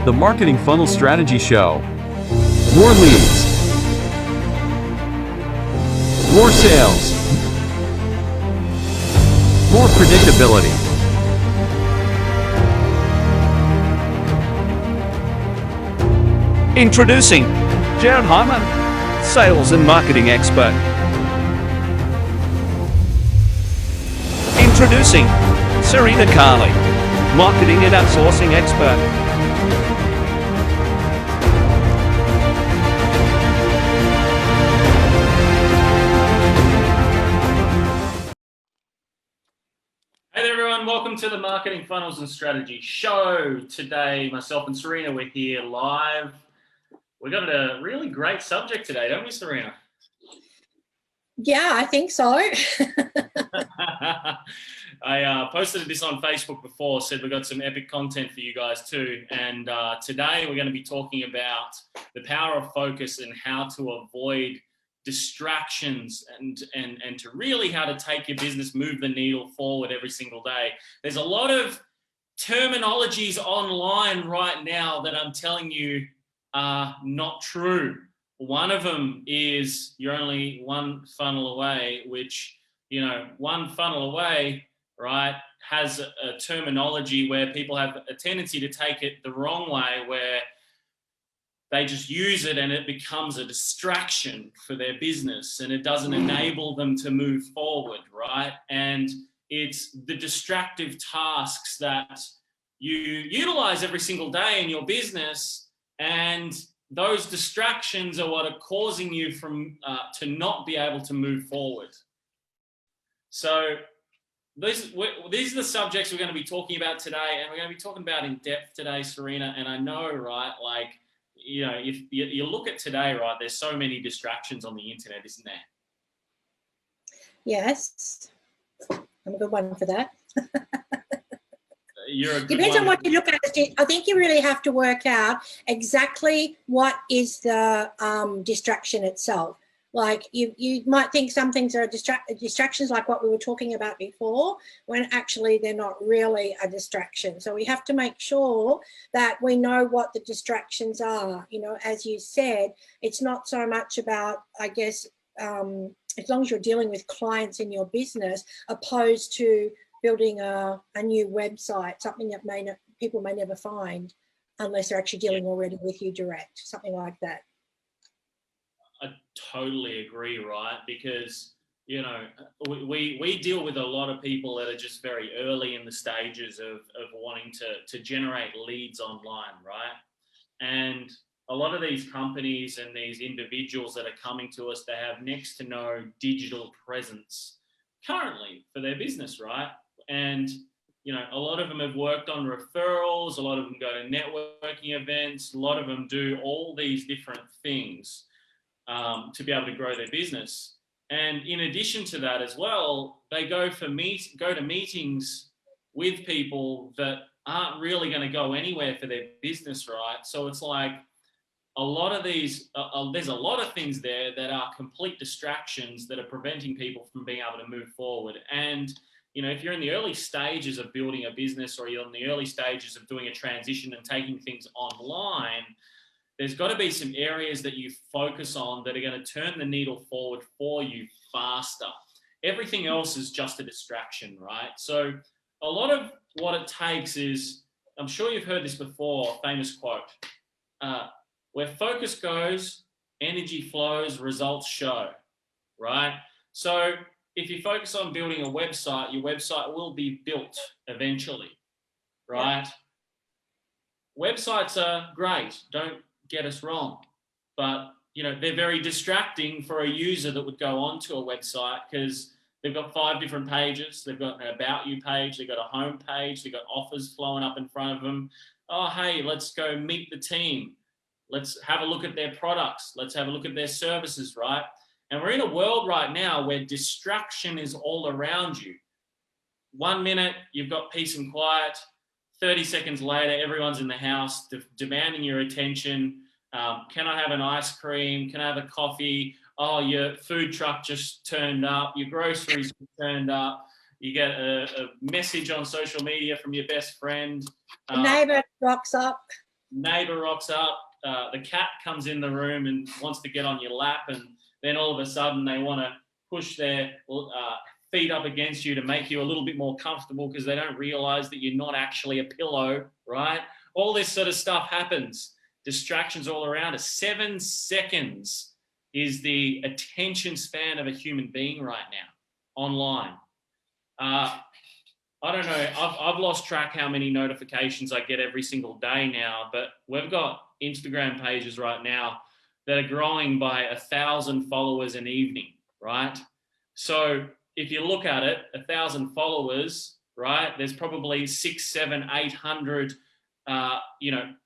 The Marketing Funnel Strategy Show. More leads. More sales. More predictability. Introducing Jared Hyman, sales and marketing expert. Introducing Serena Carley, marketing and outsourcing expert. Hey there everyone, welcome to the Marketing Funnels and Strategy Show. Today, myself and Serena, we're here live. We've got a really great subject today, don't we, Serena? Yeah, I think so. I posted this on Facebook before, said we've got some epic content for you guys too. And today we're going to be talking about the power of focus and how to avoid distractions and to really how to take your business, move the needle forward every single day. There's a lot of terminologies online right now that I'm telling you are not true. One of them is you're only one funnel away, which, you know, one funnel away, right, has a terminology where people have a tendency to take it the wrong way, where they just use it and it becomes a distraction for their business and it doesn't enable them to move forward, right? And it's the distractive tasks that you utilize every single day in your business, and those distractions are what are causing you from to not be able to move forward. So these are the subjects we're going to be talking about today, and we're going to be talking about in depth today, Serena. And I know, right, like, you know, if you look at today, right, there's so many distractions on the internet, isn't there? Yes, I'm a good one for that. You're a good Depends one. on what you look at. I think you really have to work out exactly what is the distraction itself. Like you might think some things are distractions, like what we were talking about before, when actually they're not really a distraction. So we have to make sure that we know what the distractions are. You know, as you said, it's not so much about, I guess, as long as you're dealing with clients in your business, opposed to building a new website, something that people may never find unless they're actually dealing already with you direct, something like that. I totally agree, right? Because, you know, we deal with a lot of people that are just very early in the stages of wanting to generate leads online, right? And a lot of these companies and these individuals that are coming to us, they have next to no digital presence currently for their business, right? And, you know, a lot of them have worked on referrals, a lot of them go to networking events, a lot of them do all these different things to be able to grow their business. And in addition to that as well, they go to meetings with people that aren't really going to go anywhere for their business, right? So it's like a lot of these, there's a lot of things there that are complete distractions that are preventing people from being able to move forward. And, you know, if you're in the early stages of building a business, or you're in the early stages of doing a transition and taking things online, there's got to be some areas that you focus on that are going to turn the needle forward for you faster. Everything else is just a distraction, right? So a lot of what it takes is, I'm sure you've heard this before, famous quote, where focus goes, energy flows, results show, right? So if you focus on building a website, your website will be built eventually, right? Yeah. Websites are great, don't get us wrong, but, you know, they're very distracting for a user that would go onto a website, because they've got 5 different pages. They've got an about you page, they've got a home page, they've got offers flowing up in front of them. Oh, hey, let's go meet the team. Let's have a look at their products. Let's have a look at their services, right? And we're in a world right now where distraction is all around you. 1 minute, you've got peace and quiet. 30 seconds later, everyone's in the house demanding your attention. Can I have an ice cream? Can I have a coffee? Oh, your food truck just turned up. Your groceries turned up. You get a message on social media from your best friend. The neighbour rocks up. neighbor rocks up, the cat comes in the room and wants to get on your lap, and then all of a sudden they want to push their feet up against you to make you a little bit more comfortable because they don't realize that you're not actually a pillow, right? All this sort of stuff happens. Distractions all around us. 7 seconds is the attention span of a human being right now online. I don't know. I've lost track how many notifications I get every single day now, but we've got Instagram pages right now that are growing by 1,000 followers an evening, right? So if you look at it, 1,000 followers, right? There's probably 600, 700, 800.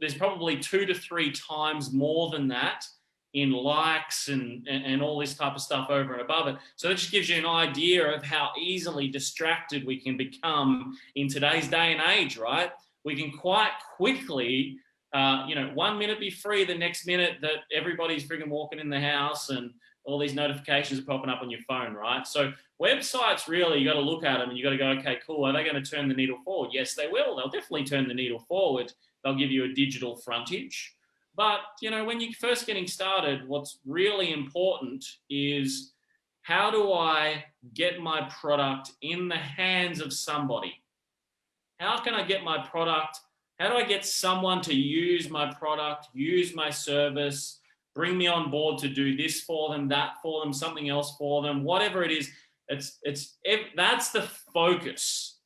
There's probably 2 to 3 times more than that in likes and all this type of stuff over and above it. So that just gives you an idea of how easily distracted we can become in today's day and age, right? We can quite quickly, 1 minute be free, the next minute that everybody's frigging walking in the house and all these notifications are popping up on your phone, right? So websites, really, you got to look at them and you got to go, okay, cool. Are they going to turn the needle forward? Yes, they will. They'll definitely turn the needle forward. They'll give you a digital frontage. But, when you're first getting started, what's really important is how do I get my product in the hands of somebody? How can I get my product? How do I get someone to use my product, use my service, bring me on board to do this for them, that for them, something else for them, whatever it is? That's the focus.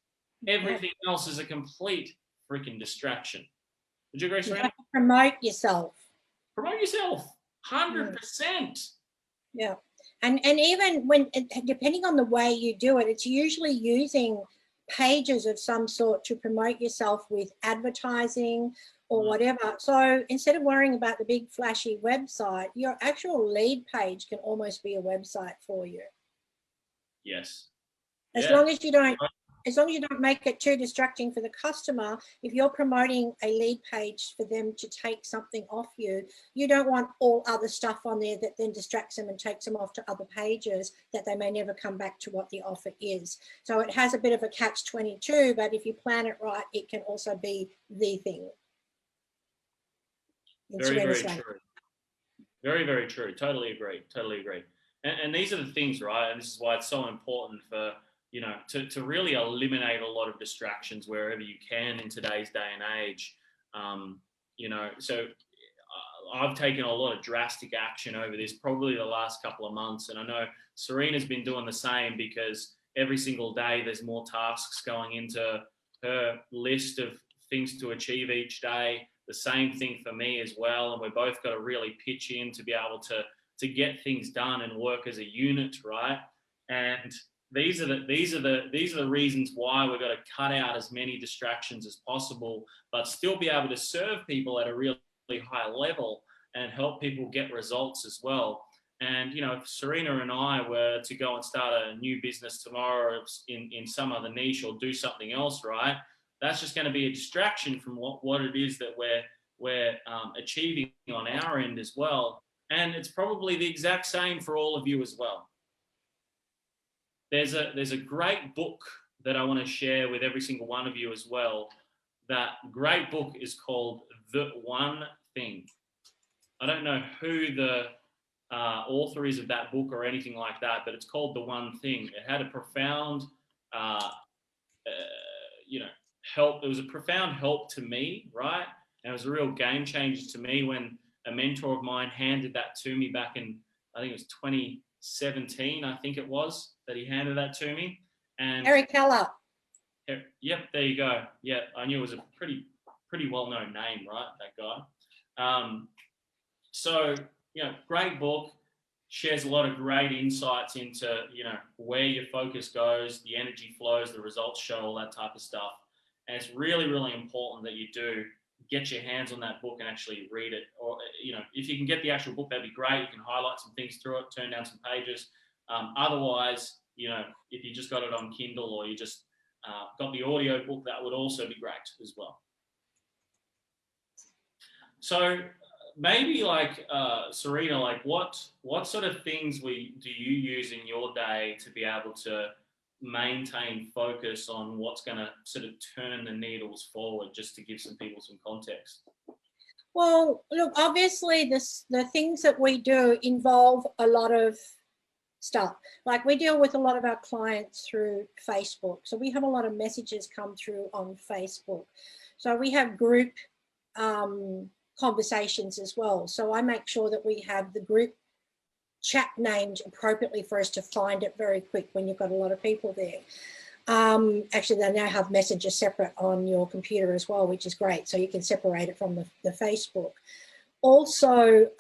Everything else is a complete freaking distraction. Would you agree, Serena? You have to promote yourself. Promote yourself, 100%. Yeah, and even when, depending on the way you do it, it's usually using pages of some sort to promote yourself with advertising or whatever. So instead of worrying about the big flashy website, your actual lead page can almost be a website for you. Yes. As long as you don't make it too distracting for the customer. If you're promoting a lead page for them to take something off you, you don't want all other stuff on there that then distracts them and takes them off to other pages that they may never come back to what the offer is. So it has a bit of a catch-22, but if you plan it right, it can also be the thing. Very, very true. Very, very true. Totally agree. And these are the things, right? And this is why it's so important for, to really eliminate a lot of distractions wherever you can in today's day and age. So I've taken a lot of drastic action over this, probably the last couple of months. And I know Serena's been doing the same because every single day there's more tasks going into her list of things to achieve each day. The same thing for me as well. And we've both got to really pitch in to be able to get things done and work as a unit, right? And these are the reasons why we've got to cut out as many distractions as possible, but still be able to serve people at a really high level and help people get results as well. And if Serena and I were to go and start a new business tomorrow in some other niche or do something else, right? That's just going to be a distraction from what it is that we're achieving on our end as well. And it's probably the exact same for all of you as well. There's a great book that I want to share with every single one of you as well. That great book is called The One Thing. I don't know who the author is of that book or anything like that, but it's called The One Thing. It had a profound, help. It was a profound help to me, right? And it was a real game changer to me when a mentor of mine handed that to me back in, I think it was 2017, I think it was, that he handed that to me. And Eric Keller. Yep, there you go. Yeah, I knew it was a pretty well-known name, right, that guy. So, great book, shares a lot of great insights into, where your focus goes, the energy flows, the results show, all that type of stuff. And it's really, really important that you do get your hands on that book and actually read it. Or, if you can get the actual book, that'd be great. You can highlight some things through it, turn down some pages. Otherwise, if you just got it on Kindle or you just got the audio book, that would also be great as well. So maybe Serena, what sort of things do you use in your day to be able to maintain focus on what's going to sort of turn the needles forward, just to give some people some context? Well, look, obviously the things that we do involve a lot of stuff. Like we deal with a lot of our clients through Facebook. So we have a lot of messages come through on Facebook. So we have group conversations as well. So I make sure that we have the group chat named appropriately for us to find it very quick when you've got a lot of people there. Actually, they now have messages separate on your computer as well, which is great. So you can separate it from the Facebook. Also,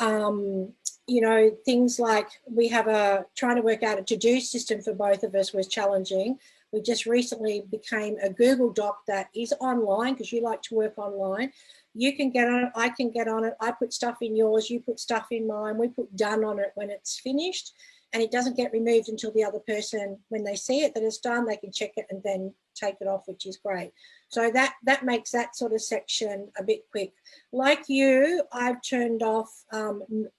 you know, things like we have trying to work out a to-do system for both of us was challenging. We just recently became a Google Doc that is online, because you like to work online. You can get on it, I can get on it. I put stuff in yours, you put stuff in mine. We put done on it when it's finished, and it doesn't get removed until the other person, when they see it that it's done, they can check it and then take it off, which is great. So that makes that sort of section a bit quick. Like you, I've turned off,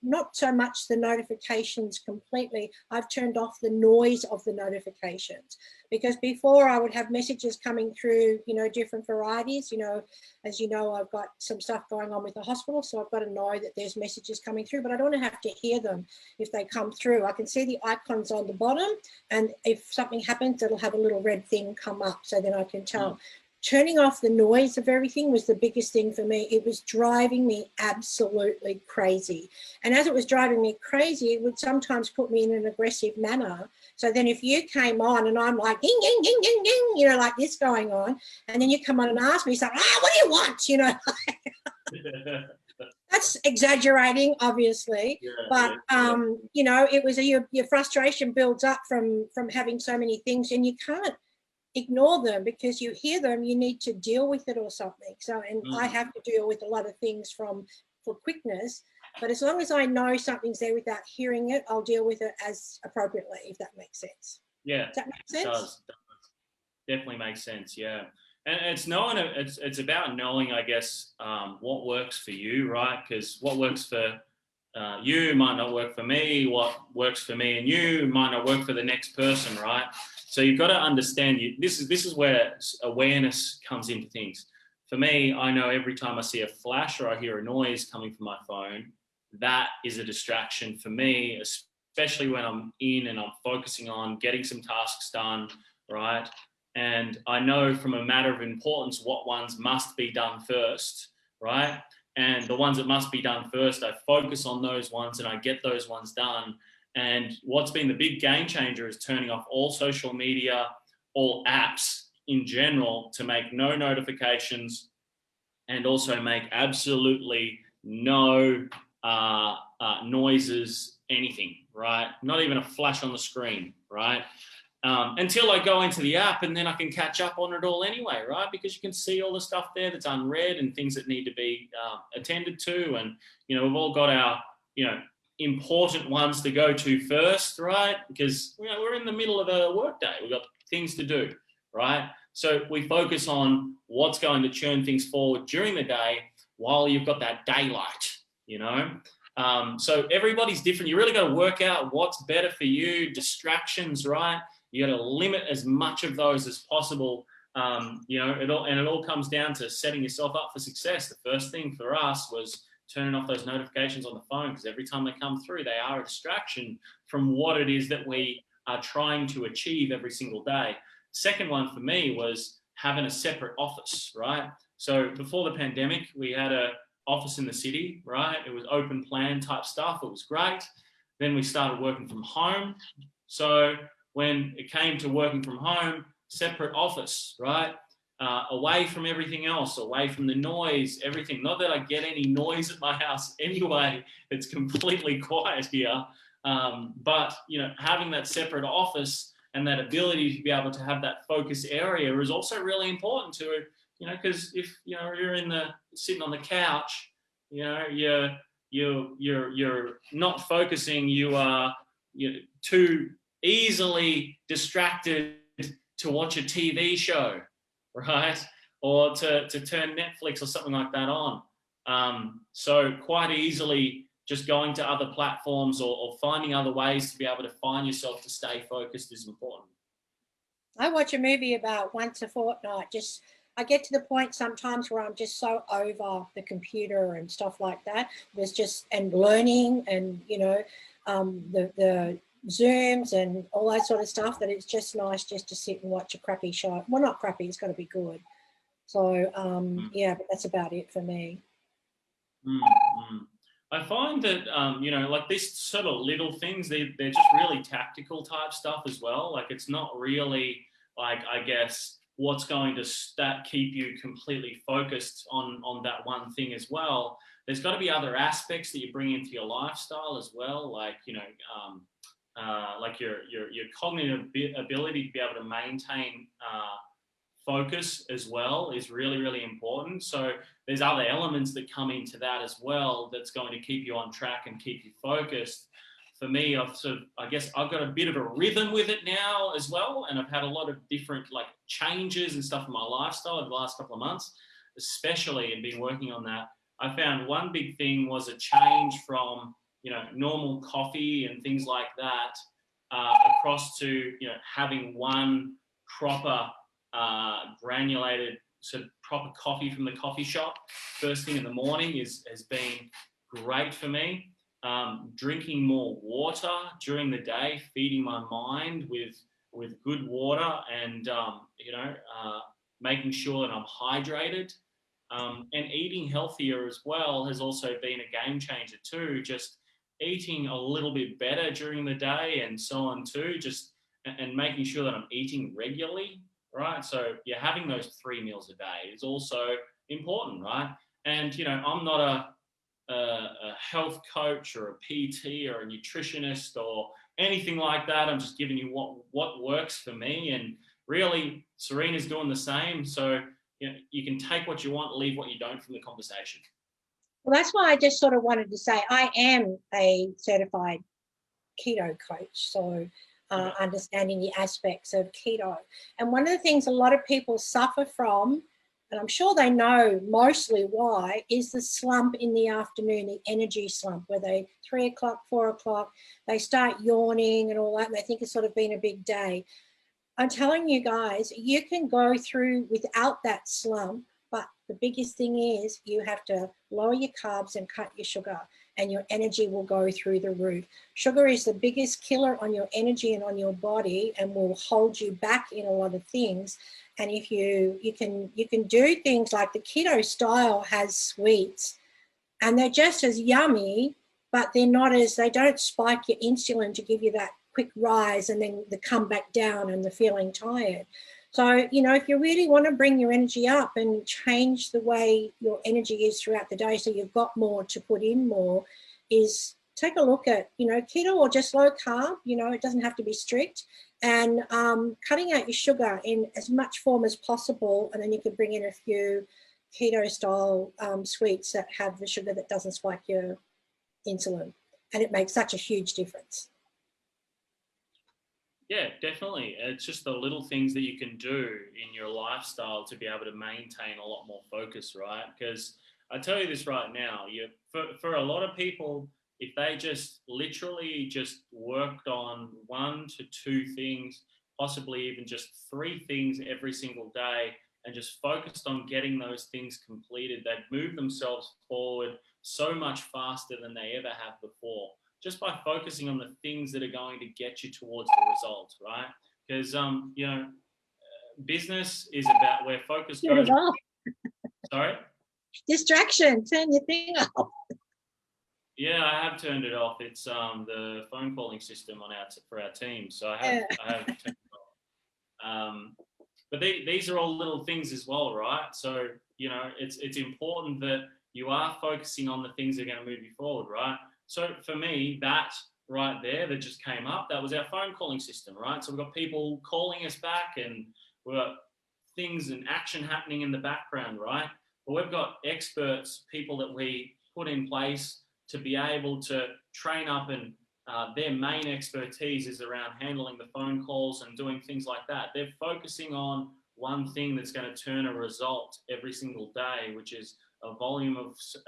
not so much the notifications completely, I've turned off the noise of the notifications. Because before I would have messages coming through, you know, different varieties. You know, as you know, I've got some stuff going on with the hospital, so I've got to know that there's messages coming through, but I don't want to have to hear them if they come through. I can see the icons on the bottom, and if something happens, it'll have a little red thing come up, so then I can tell. Turning off the noise of everything was the biggest thing for me. It was driving me absolutely crazy. And as it was driving me crazy, it would sometimes put me in an aggressive manner. So then if you came on and I'm like, ding, ding, ding, ding, ding, you know, like this going on, and then you come on and ask me something, what do you want? You know, that's exaggerating, obviously, but you know, it was your frustration builds up from having so many things, and you can't ignore them because you hear them, you need to deal with it or something. So, and I have to deal with a lot of things for quickness, but as long as I know something's there without hearing it, I'll deal with it as appropriately, if that makes sense. Yeah, does that make sense? It does. Definitely makes sense. Yeah, and it's about knowing, I guess, what works for you, right? Because what works for you might not work for me. What works for me and you might not work for the next person, right? So you've got to understand. This is where awareness comes into things. For me, I know every time I see a flash or I hear a noise coming from my phone, that is a distraction for me, especially when I'm in and I'm focusing on getting some tasks done, right? And I know from a matter of importance what ones must be done first, right? And the ones that must be done first, I focus on those ones and I get those ones done. And what's been the big game changer is turning off all social media, all apps in general, to make no notifications, and also make absolutely no noises, anything, right? Not even a flash on the screen, right? Until I go into the app, and then I can catch up on it all anyway, right? Because you can see all the stuff there that's unread and things that need to be attended to. And, you know, we've all got our, you know, important ones to go to first, right? Because, you know, we're in the middle of a work day. We've got things to do, right? So we focus on what's going to churn things forward during the day while you've got that daylight, you know? So everybody's different. You really got to work out what's better for you. Distractions, right? You got to limit as much of those as possible. You know, it all comes down to setting yourself up for success. The first thing for us was turning off those notifications on the phone, because every time they come through, they are a distraction from what it is that we are trying to achieve every single day. Second one for me was having a separate office, right? So before the pandemic, we had an office in the city, right? It was open plan type stuff. It was great. Then we started working from home. So when it came to working from home, separate office, right? Away from everything else, away from the noise, everything. Not that I get any noise at my house anyway. It's completely quiet here. But, you know, having that separate office and that ability to be able to have that focus area is also really important to, you know, because if, you know, you're sitting on the couch, you know, you're not focusing, you're too easily distracted to watch a TV show, right? Or to turn Netflix or something like that on. So quite easily just going to other platforms or finding other ways to be able to find yourself to stay focused is important. I watch a movie about once a fortnight. Just I get to the point sometimes where I'm just so over the computer and stuff like that. There's just and learning and the Zooms and all that sort of stuff that it's just nice just to sit and watch a crappy show. Well, not crappy. It's got to be good. So yeah, but that's about it for me. I find that like these sort of little things, they're just really tactical type stuff as well. Like it's not really like, I guess, what's going to keep you completely focused on that one thing as well. There's got to be other aspects that you bring into your lifestyle as well, like like your cognitive ability to be able to maintain focus as well is really, really important. So there's other elements that come into that as well that's going to keep you on track and keep you focused. For me, I guess I've got a bit of a rhythm with it now as well, and I've had a lot of different like changes and stuff in my lifestyle over the last couple of months, especially, and been working on that. I found one big thing was a change from normal coffee and things like that across to having one proper granulated sort of proper coffee from the coffee shop first thing in the morning has been great for me. Drinking more water during the day, feeding my mind with good water, and making sure that I'm hydrated, and eating healthier as well has also been a game changer too. Just eating a little bit better during the day and so on too, just and making sure that I'm eating regularly, right? So yeah, having those 3 meals a day is also important, right? And I'm not a health coach or a PT or a nutritionist or anything like that. I'm just giving you what works for me, and really Serena's doing the same. So you can take what you want, leave what you don't from the conversation. Well, that's why I just sort of wanted to say I am a certified keto coach. So understanding the aspects of keto. And one of the things a lot of people suffer from, and I'm sure they know mostly why, is the slump in the afternoon, the energy slump, where they 3 o'clock, 4 o'clock, they start yawning and all that, and they think it's sort of been a big day. I'm telling you guys, you can go through without that slump, but the biggest thing is you have to lower your carbs and cut your sugar, and your energy will go through the roof. Sugar is the biggest killer on your energy and on your body, and will hold you back in a lot of things. And if you can do things like the keto style has sweets, and they're just as yummy, but they don't spike your insulin to give you that quick rise and then the come back down and the feeling tired. So, if you really want to bring your energy up and change the way your energy is throughout the day, so you've got more to put in more, is take a look at, keto or just low carb. It doesn't have to be strict, and cutting out your sugar in as much form as possible. And then you can bring in a few keto style sweets that have the sugar that doesn't spike your insulin. And it makes such a huge difference. Yeah, definitely. It's just the little things that you can do in your lifestyle to be able to maintain a lot more focus, right? Because I tell you this right now, for a lot of people, if they just literally just worked on 1 to 2 things, possibly even just 3 things every single day, and just focused on getting those things completed, they'd move themselves forward so much faster than they ever have before, just by focusing on the things that are going to get you towards the result, right? Because business is about where focus goes. Sorry? Distraction, turn your thing off. Yeah, I have turned it off. It's the phone calling system for our team, so I have turned it off. But these are all little things as well, right? So it's important that you are focusing on the things that are going to move you forward, right? So for me, that right there that just came up, that was our phone calling system, right? So we've got people calling us back, and we've got things and action happening in the background, right? But we've got experts, people that we put in place to be able to train up, and their main expertise is around handling the phone calls and doing things like that. They're focusing on one thing that's going to turn a result every single day, which is a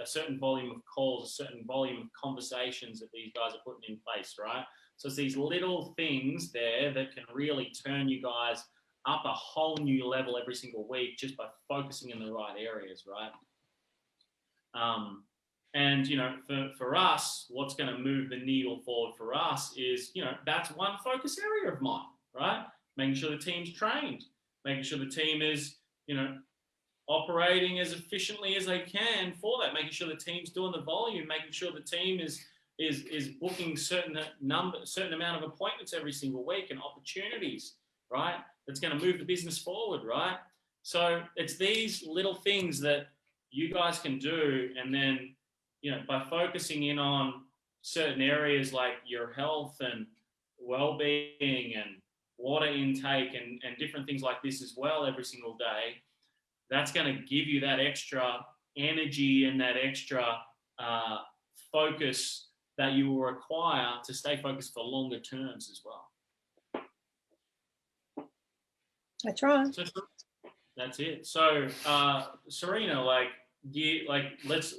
certain volume of calls, a certain volume of conversations that these guys are putting in place, right? So it's these little things there that can really turn you guys up a whole new level every single week just by focusing in the right areas, right? And, you know, for us, what's going to move the needle forward for us is, you know, that's one focus area of mine, right? Making sure the team's trained, making sure the team is, you know, operating as efficiently as they can for that, making sure the team's doing the volume, making sure the team is booking certain amount of appointments every single week and opportunities, right? That's going to move the business forward, right? So it's these little things that you guys can do, and then, you know, by focusing in on certain areas like your health and well-being and water intake and different things like this as well every single day, that's going to give you that extra energy and that extra focus that you will require to stay focused for longer terms as well. That's right. So that's it. So Serena, like, there's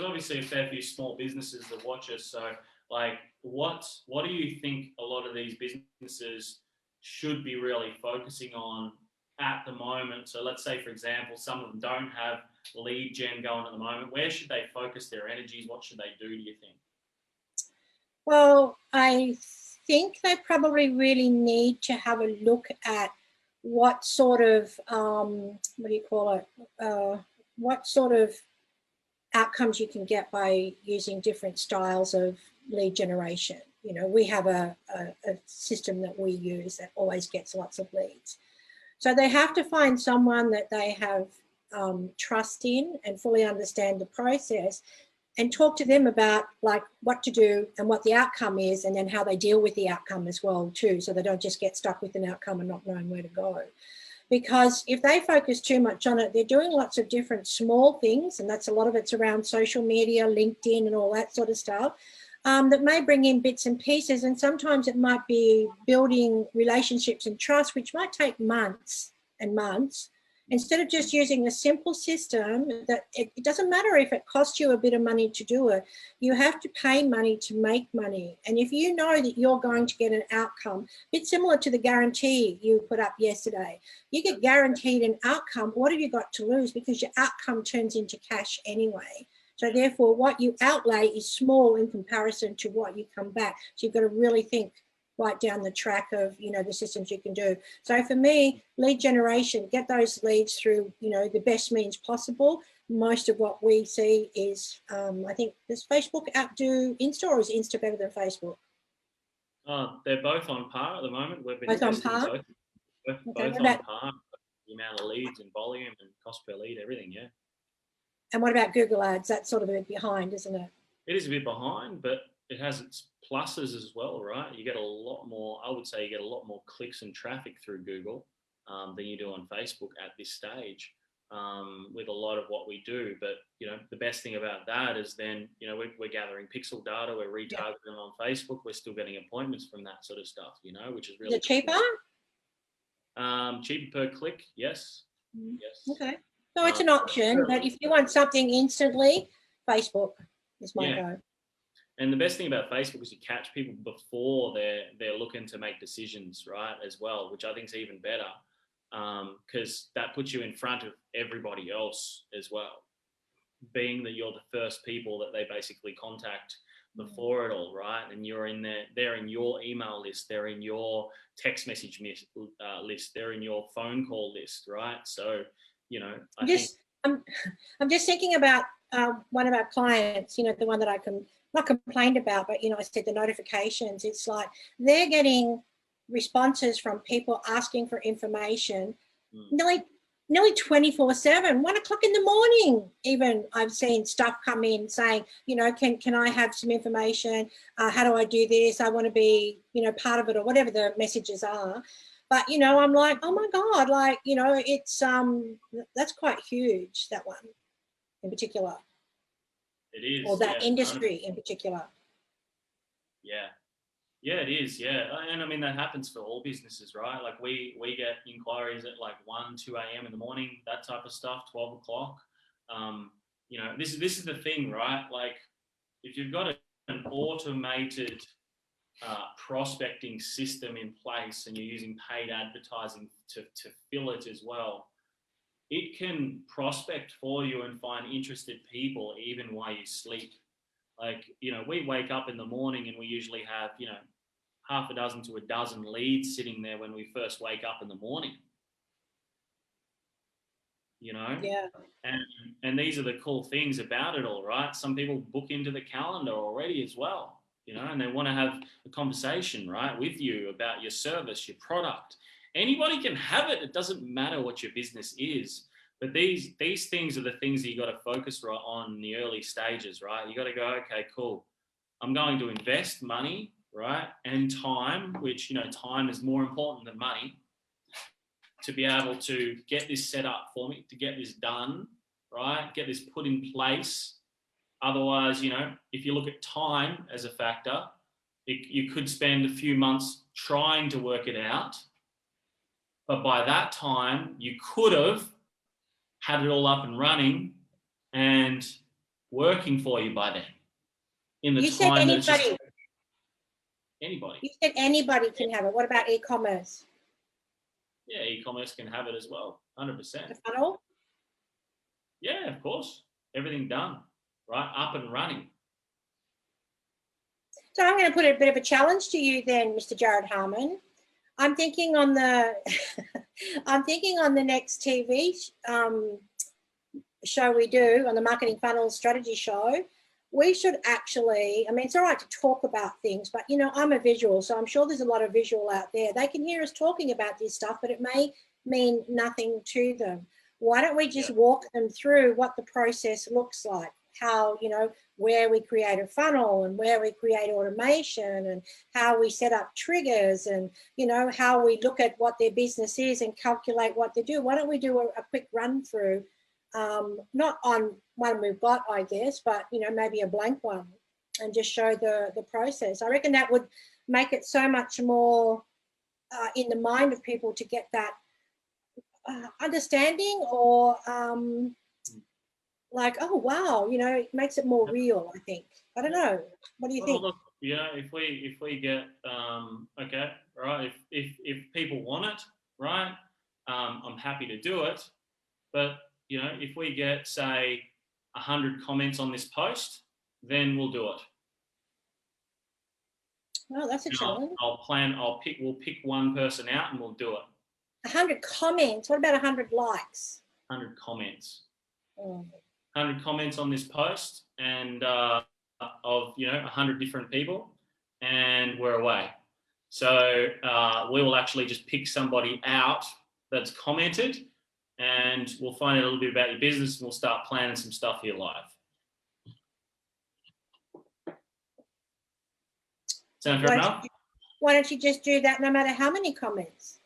obviously a fair few small businesses that watch us. So like, what do you think a lot of these businesses should be really focusing on at the moment? So let's say, for example, some of them don't have lead gen going at the moment. Where should they focus their energies? What should they do, do you think? Well, I think they probably really need to have a look at what sort of, what sort of outcomes you can get by using different styles of lead generation. You know, we have a system that we use that always gets lots of leads. So they have to find someone that they have trust in and fully understand the process, and talk to them about like what to do and what the outcome is, and then how they deal with the outcome as well too, so they don't just get stuck with an outcome and not knowing where to go. Because if they focus too much on it, they're doing lots of different small things, and that's a lot of it's around social media, LinkedIn and all that sort of stuff, that may bring in bits and pieces, and sometimes it might be building relationships and trust, which might take months and months. Instead of just using a simple system that it doesn't matter if it costs you a bit of money to do it, you have to pay money to make money. And if you know that you're going to get an outcome, a bit similar to the guarantee you put up yesterday, you get guaranteed an outcome, what have you got to lose? Because your outcome turns into cash anyway. So therefore, what you outlay is small in comparison to what you come back. So you've got to really think right down the track of, you know, the systems you can do. So for me, lead generation, get those leads through, you know, the best means possible. Most of what we see is, I think, does Facebook outdo Insta, or is Insta better than Facebook? They're both on par at the moment. We've been Both on par? Both on par. The amount of leads and volume and cost per lead, everything, yeah. And what about Google Ads? That's sort of a bit behind, isn't it? It is a bit behind, but it has its pluses as well, right? You get a lot more, I would say you get a lot more clicks and traffic through Google than you do on Facebook at this stage with a lot of what we do. But, you know, the best thing about that is then, you know, we're gathering pixel data, we're retargeting them on Facebook, we're still getting appointments from that sort of stuff, you know, which is really Is it cheaper? Cheaper per click, yes. Yes. Okay. So it's an option, but if you want something instantly, Facebook is my go. And the best thing about Facebook is you catch people before they're looking to make decisions, right, as well, which I think is even better, because that puts you in front of everybody else as well, being that you're the first people that they basically contact before it all, right? And you're in there, they're in your email list, they're in your text message list, they're in your phone call list, right? So, you know, I'm just thinking about one of our clients, you know, the one that I not complained about, but, you know, I said the notifications, it's like they're getting responses from people asking for information nearly 24/7, 1 o'clock in the morning. Even I've seen stuff come in saying, you know, can I have some information? How do I do this? I want to be, you know, part of it, or whatever the messages are. But, you know, I'm like, oh my God, like, you know, it's, that's quite huge, that one in particular. It is. Or that industry in particular. Yeah. Yeah, it is. Yeah. And I mean, that happens for all businesses, right? Like we get inquiries at like 1, 2 a.m. in the morning, that type of stuff, 12 o'clock. You know, this is the thing, right? Like if you've got an automated prospecting system in place and you're using paid advertising to fill it as well, it can prospect for you and find interested people even while you sleep. Like, we wake up in the morning and we usually have, half a dozen to a dozen leads sitting there when we first wake up in the morning. Yeah. And these are the cool things about it all, right? Some people book into the calendar already as well, and they want to have a conversation, right, with you about your service, your product. Anybody can have it. It doesn't matter what your business is. But these things are the things that you got to focus on in the early stages, right? You got to go, okay, cool. I'm going to invest money, right, and time, which, time is more important than money, to be able to get this set up for me, to get this done, right, get this put in place. Otherwise, if you look at time as a factor, you could spend a few months trying to work it out. But by that time, you could have had it all up and running and working for you by then. In the You time said that it's just anybody. anybody. You said anybody can have it. What about e-commerce? Yeah, e-commerce can have it as well, 100%. The funnel? Yeah, of course. Everything done, right? Up and running. So I'm going to put a bit of a challenge to you then, Mr. Jared Harmon. I'm thinking on the next TV show we do, on the Marketing Funnels Strategy Show, we should actually, it's all right to talk about things, but, I'm a visual, so I'm sure there's a lot of visual out there. They can hear us talking about this stuff, but it may mean nothing to them. Why don't we just walk them through what the process looks like? How, where we create a funnel and where we create automation and how we set up triggers and, how we look at what their business is and calculate what they do. Why don't we do a quick run through, not on one we've got, I guess, but, maybe a blank one, and just show the process. I reckon that would make it so much more in the mind of people to get that understanding or like, oh, wow, it makes it more real, I think. I don't know. What do you think? Look, if we get, okay, right, if people want it, right, I'm happy to do it. But, if we get, say, 100 comments on this post, then we'll do it. Well, that's a challenge. We'll pick one person out and we'll do it. 100 comments. What about 100 likes? 100 comments. Oh. 100 comments on this post and of 100 different people, and we're away. So we will actually just pick somebody out that's commented, and we'll find out a little bit about your business, and we'll start planning some stuff here live. Sound fair enough? Why don't you just do that no matter how many comments?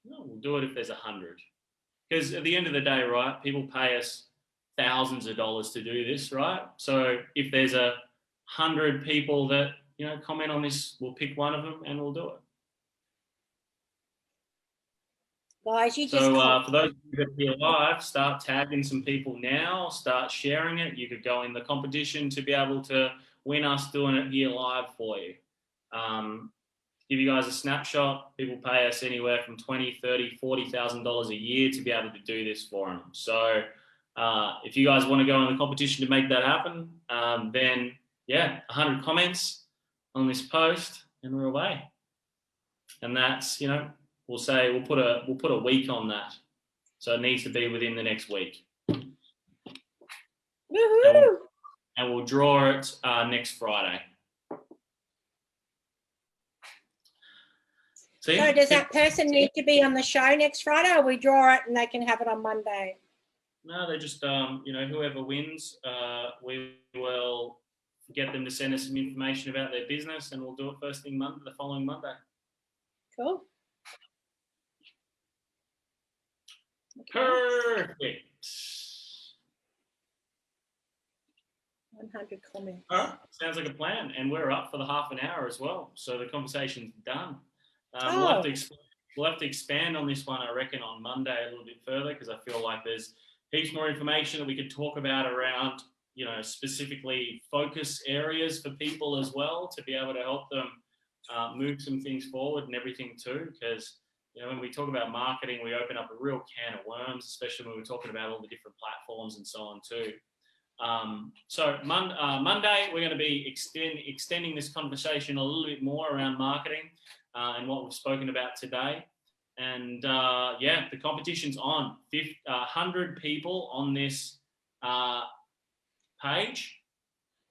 No, we'll do it if there's 100. Because at the end of the day, right, people pay us thousands of dollars to do this, right? So if there's 100 people that, comment on this, we'll pick one of them and we'll do it. Guys, you just... So for those of you that are here live, start tagging some people now, start sharing it. You could go in the competition to be able to win us doing it here live for you. Give you guys a snapshot, people pay us anywhere from $20,000, $30,000, $40,000 a year to be able to do this for them. So if you guys want to go in the competition to make that happen, then 100 comments on this post and we're away. And that's, we'll put a week on that. So it needs to be within the next week. Woohoo! And we'll draw it next Friday. So does that person need to be on the show next Friday, or we draw it and they can have it on Monday? No, they just, whoever wins, we will get them to send us some information about their business and we'll do it first thing the following Monday. Cool. Okay. Perfect. 100 comments. All right. Sounds like a plan. And we're up for the half an hour as well. So the conversation's done. We'll have to expand on this one, I reckon, on Monday a little bit further, because I feel like there's heaps more information that we could talk about around, specifically focus areas for people as well, to be able to help them move some things forward and everything too, because when we talk about marketing, we open up a real can of worms, especially when we're talking about all the different platforms and so on too. So Monday, we're going to be extending this conversation a little bit more around marketing and what we've spoken about today. And yeah, the competition's on. 100 people on this page,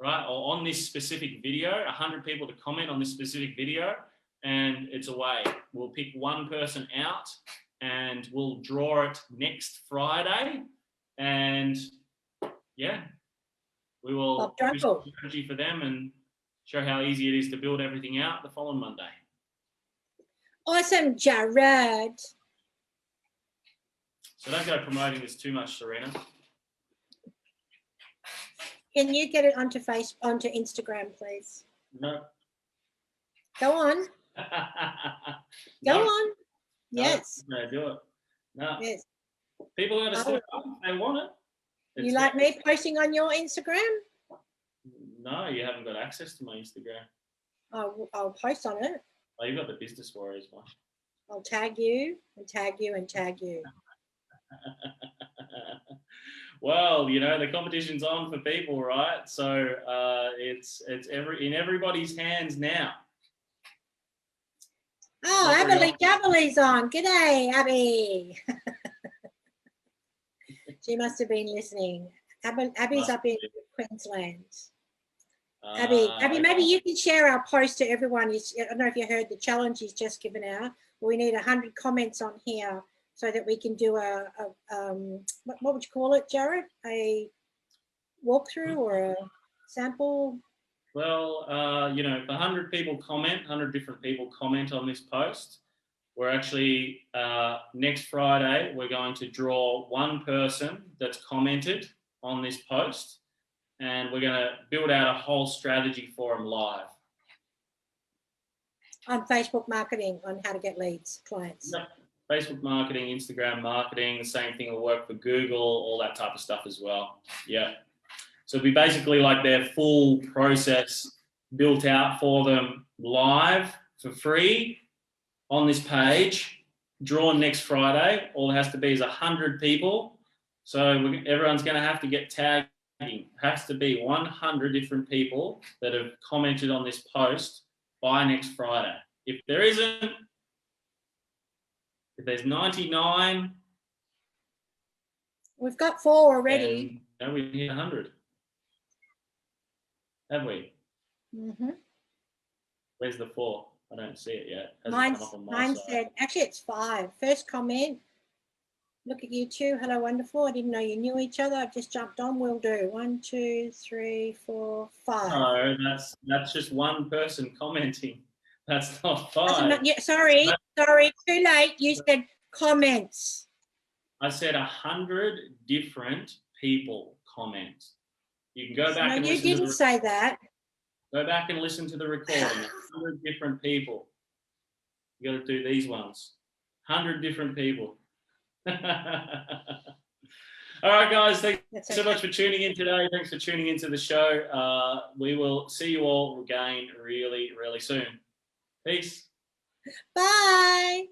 right, or on this specific video, 100 people to comment on this specific video, and it's away. We'll pick one person out and we'll draw it next Friday. And yeah, we will do some strategy for them and show how easy it is to build everything out the following Monday. Awesome, Jared. So don't go promoting this too much, Serena. Can you get it onto Instagram, please? No. Go on. No. Go on. Yes. No, do it. No. Yes. People got to step up if they want it. You like me posting on your Instagram? No, you haven't got access to my Instagram. I'll post on it. Oh, you've got the business warriors one. I'll tag you and tag you and tag you. Well, the competition's on for people, right? So it's in everybody's hands now. Oh, Abilly's on. G'day, Abby. She must have been listening. Abby's up in Queensland. Abby, maybe you can share our post to everyone. I don't know if you heard the challenge he's just given out. We need 100 comments on here so that we can do what would you call it, Jared? A walkthrough or a sample? Well, if 100 people comment, 100 different people comment on this post, we're actually, next Friday, we're going to draw one person that's commented on this post, and we're going to build out a whole strategy for them live. On Facebook marketing, on how to get leads, clients. Yep. Facebook marketing, Instagram marketing, the same thing will work for Google, all that type of stuff as well. Yeah. So it'll be basically like their full process built out for them live for free on this page, drawn next Friday. All it has to be is 100 people. So everyone's going to have to get tagging. It has to be 100 different people that have commented on this post by next Friday. If there's 99, we've got 4 already. Then we hit 100. Have we? Mm-hmm. Where's the 4? I don't see it yet. Mine said, actually it's 5. First comment. Look at you two. Hello, wonderful. I didn't know you knew each other. I've just jumped on. Will do. 1, 2, 3, 4, 5. No, that's just one person commenting. That's not 5. Sorry. Too late. You said comments. I said 100 different people comment. You can go back and listen. No, you didn't say that. Go back and listen to the recording. 100 different people. You got to do these ones. 100 different people. All right, guys. Thanks so much for tuning in today. Thanks for tuning into the show. We will see you all again really, really soon. Peace. Bye.